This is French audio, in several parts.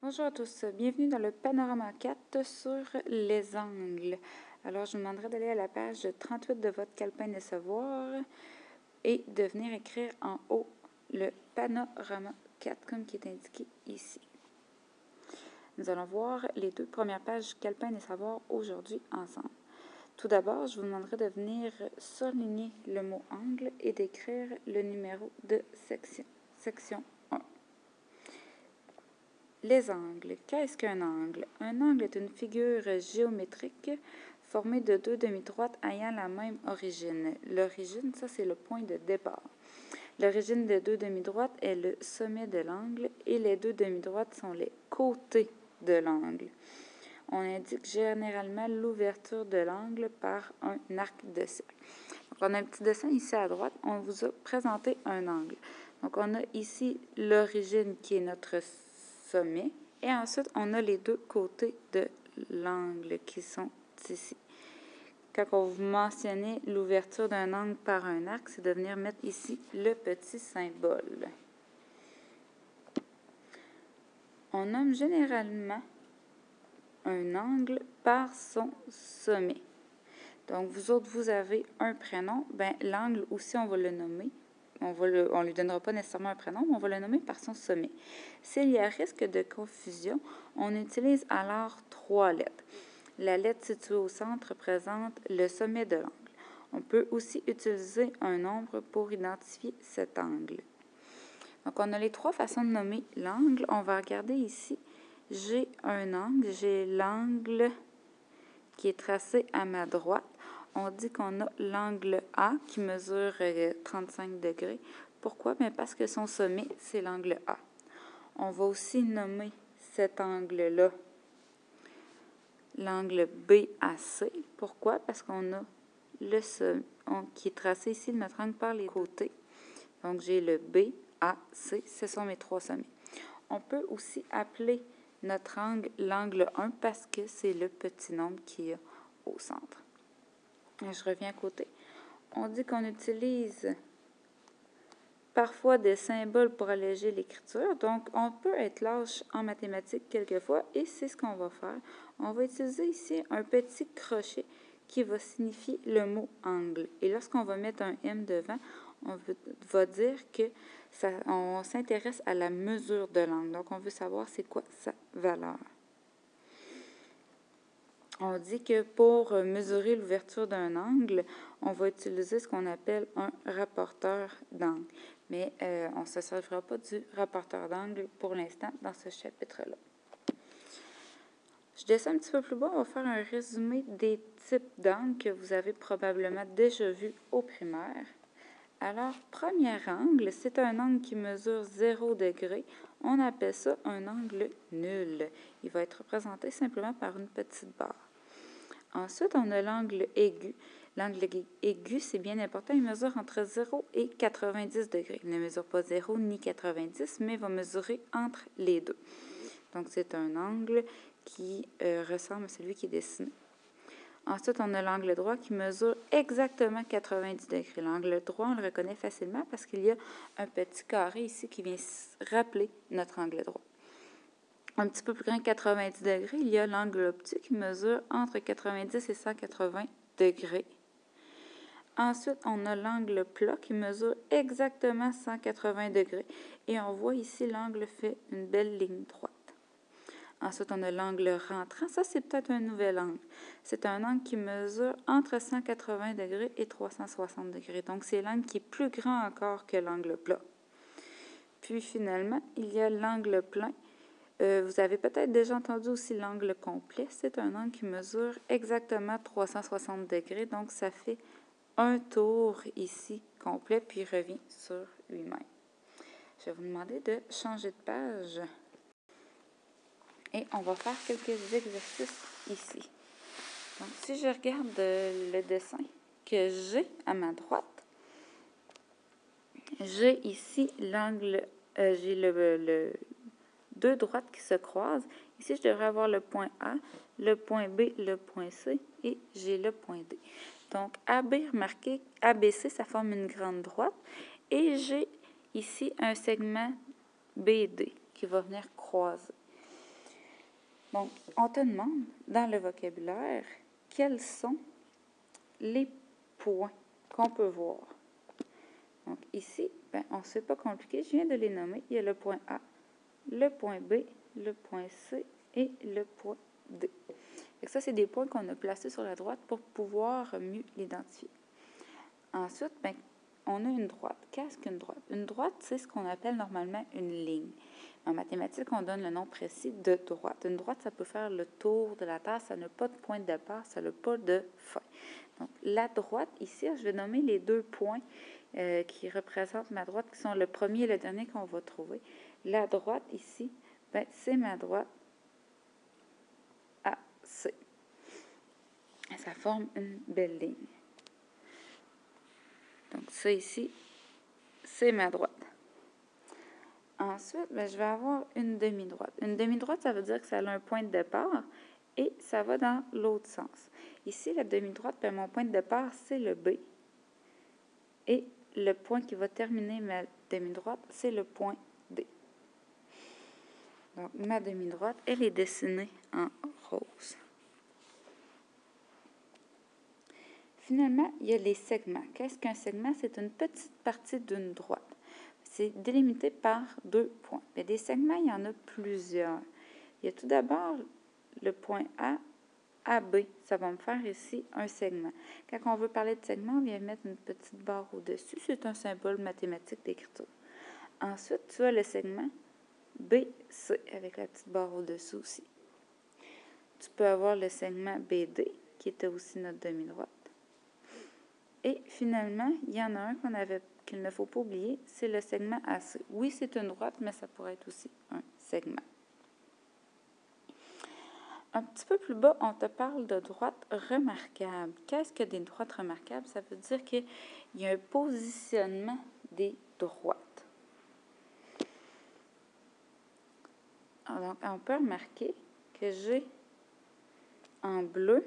Bonjour à tous, bienvenue dans le panorama 4 sur les angles. Alors, je vous demanderai d'aller à la page 38 de votre calepin de savoir et de venir écrire en haut le panorama 4 comme qui est indiqué ici. Nous allons voir les deux premières pages du calepin des savoirs aujourd'hui ensemble. Tout d'abord, je vous demanderai de venir souligner le mot angle et d'écrire le numéro de section 1. Les angles. Qu'est-ce qu'un angle? Un angle est une figure géométrique formée de deux demi-droites ayant la même origine. L'origine, ça c'est le point de départ. L'origine des deux demi-droites est le sommet de l'angle et les deux demi-droites sont les côtés de l'angle. On indique généralement l'ouverture de l'angle par un arc de cercle. Donc, on a un petit dessin ici à droite. On vous a présenté un angle. Donc, on a ici l'origine qui est notre sommet. Et ensuite, on a les deux côtés de l'angle qui sont ici. Quand on vous mentionnez l'ouverture d'un angle par un arc, c'est de venir mettre ici le petit symbole. On nomme généralement un angle par son sommet. Donc, vous autres, vous avez un prénom. Bien, l'angle aussi, on va le nommer. On ne lui donnera pas nécessairement un prénom, mais on va le nommer par son sommet. S'il y a risque de confusion, on utilise alors 3 lettres. La lettre située au centre représente le sommet de l'angle. On peut aussi utiliser un nombre pour identifier cet angle. Donc, on a les 3 façons de nommer l'angle. On va regarder ici. J'ai un angle. J'ai l'angle qui est tracé à ma droite. On dit qu'on a l'angle A qui mesure 35 degrés. Pourquoi? Bien parce que son sommet, c'est l'angle A. On va aussi nommer cet angle-là l'angle BAC. Pourquoi? Parce qu'on a le sommet qui est tracé ici, notre angle par les côtés. Donc, j'ai le BAC. Ce sont mes 3 sommets. On peut aussi appeler notre angle l'angle 1 parce que c'est le petit nombre qui est au centre. Je reviens à côté. On dit qu'on utilise parfois des symboles pour alléger l'écriture. Donc, on peut être lâche en mathématiques quelquefois et c'est ce qu'on va faire. On va utiliser ici un petit crochet qui va signifier le mot angle. Et lorsqu'on va mettre un M devant, on va dire que on s'intéresse à la mesure de l'angle. Donc, on veut savoir c'est quoi sa valeur. On dit que pour mesurer l'ouverture d'un angle, on va utiliser ce qu'on appelle un rapporteur d'angle. Mais on ne se servira pas du rapporteur d'angle pour l'instant dans ce chapitre-là. Je descends un petit peu plus bas, on va faire un résumé des types d'angles que vous avez probablement déjà vus au primaire. Alors, premier angle, c'est un angle qui mesure 0 degré. On appelle ça un angle nul. Il va être représenté simplement par une petite barre. Ensuite, on a l'angle aigu. L'angle aigu, c'est bien important, il mesure entre 0 et 90 degrés. Il ne mesure pas 0 ni 90, mais va mesurer entre les deux. Donc, c'est un angle qui ressemble à celui qui est dessiné. Ensuite, on a l'angle droit qui mesure exactement 90 degrés. L'angle droit, on le reconnaît facilement parce qu'il y a un petit carré ici qui vient rappeler notre angle droit. Un petit peu plus grand que 90 degrés, il y a l'angle obtus qui mesure entre 90 et 180 degrés. Ensuite, on a l'angle plat qui mesure exactement 180 degrés. Et on voit ici, l'angle fait une belle ligne droite. Ensuite, on a l'angle rentrant. Ça, c'est peut-être un nouvel angle. C'est un angle qui mesure entre 180 degrés et 360 degrés. Donc, c'est l'angle qui est plus grand encore que l'angle plat. Puis, finalement, il y a l'angle plein. Vous avez peut-être déjà entendu aussi l'angle complet. C'est un angle qui mesure exactement 360 degrés. Donc, ça fait un tour ici complet, puis revient sur lui-même. Je vais vous demander de changer de page. Et on va faire quelques exercices ici. Donc, si je regarde le dessin que j'ai à ma droite, j'ai ici l'angle, j'ai le deux droites qui se croisent. Ici, je devrais avoir le point A, le point B, le point C et j'ai le point D. Donc, AB, remarquez, ABC, ça forme une grande droite et j'ai ici un segment BD qui va venir croiser. Donc, on te demande, dans le vocabulaire, quels sont les points qu'on peut voir. Donc, ici, ben, on ne sait pas compliqué, je viens de les nommer. Il y a le point A, le point B, le point C et le point D. Et ça, c'est des points qu'on a placés sur la droite pour pouvoir mieux l'identifier. Ensuite, ben, on a une droite. Qu'est-ce qu'une droite? Une droite, c'est ce qu'on appelle normalement une ligne. En mathématiques, on donne le nom précis de droite. Une droite, ça peut faire le tour de la Terre, ça n'a pas de point de départ, ça n'a pas de fin. Donc, la droite, ici, je vais nommer les deux points qui représentent ma droite, qui sont le premier et le dernier qu'on va trouver. La droite, ici, ben, c'est ma droite AC. Ça forme une belle ligne. Donc, ça ici, c'est ma droite. Ensuite, ben, je vais avoir une demi-droite. Une demi-droite, ça veut dire que ça a un point de départ et ça va dans l'autre sens. Ici, la demi-droite, ben, mon point de départ, c'est le B. Et le point qui va terminer ma demi-droite, c'est le point D. Donc, ma demi-droite, elle est dessinée en rose. Finalement, il y a les segments. Qu'est-ce qu'un segment? C'est une petite partie d'une droite. C'est délimité par deux points. Mais des segments, il y en a plusieurs. Il y a tout d'abord le point A, AB. Ça va me faire ici un segment. Quand on veut parler de segment, on vient mettre une petite barre au-dessus. C'est un symbole mathématique d'écriture. Ensuite, tu as le segment BC avec la petite barre au-dessus aussi. Tu peux avoir le segment BD, qui était aussi notre demi-droite. Et finalement, il y en a un qu'il ne faut pas oublier, c'est le segment AC. Oui, c'est une droite, mais ça pourrait être aussi un segment. Un petit peu plus bas, on te parle de droite remarquable. Qu'est-ce que des droites remarquables? Ça veut dire qu'il y a un positionnement des droites. Alors, on peut remarquer que j'ai en bleu,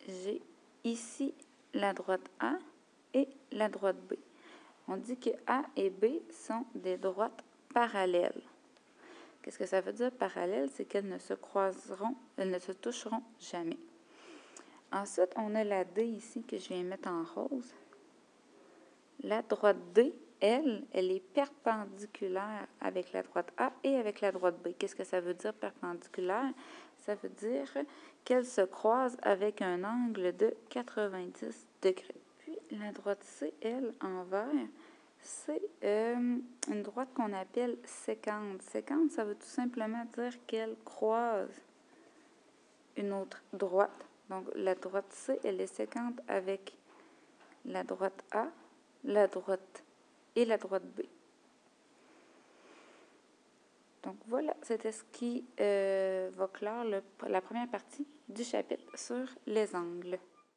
j'ai ici la droite A et la droite B. On dit que A et B sont des droites parallèles. Qu'est-ce que ça veut dire parallèles? C'est qu'elles ne se croiseront, elles ne se toucheront jamais. Ensuite, on a la D ici que je viens mettre en rose. La droite D, elle est perpendiculaire avec la droite A et avec la droite B. Qu'est-ce que ça veut dire perpendiculaire? Ça veut dire qu'elles se croisent avec un angle de 90 degrés. Puis la droite C, elle, en vert, c'est une droite qu'on appelle sécante. Sécante, ça veut tout simplement dire qu'elle croise une autre droite. Donc, la droite C, elle est sécante avec la droite A, la droite et la droite B. Donc, voilà, c'était ce qui va clore la première partie du chapitre sur les angles.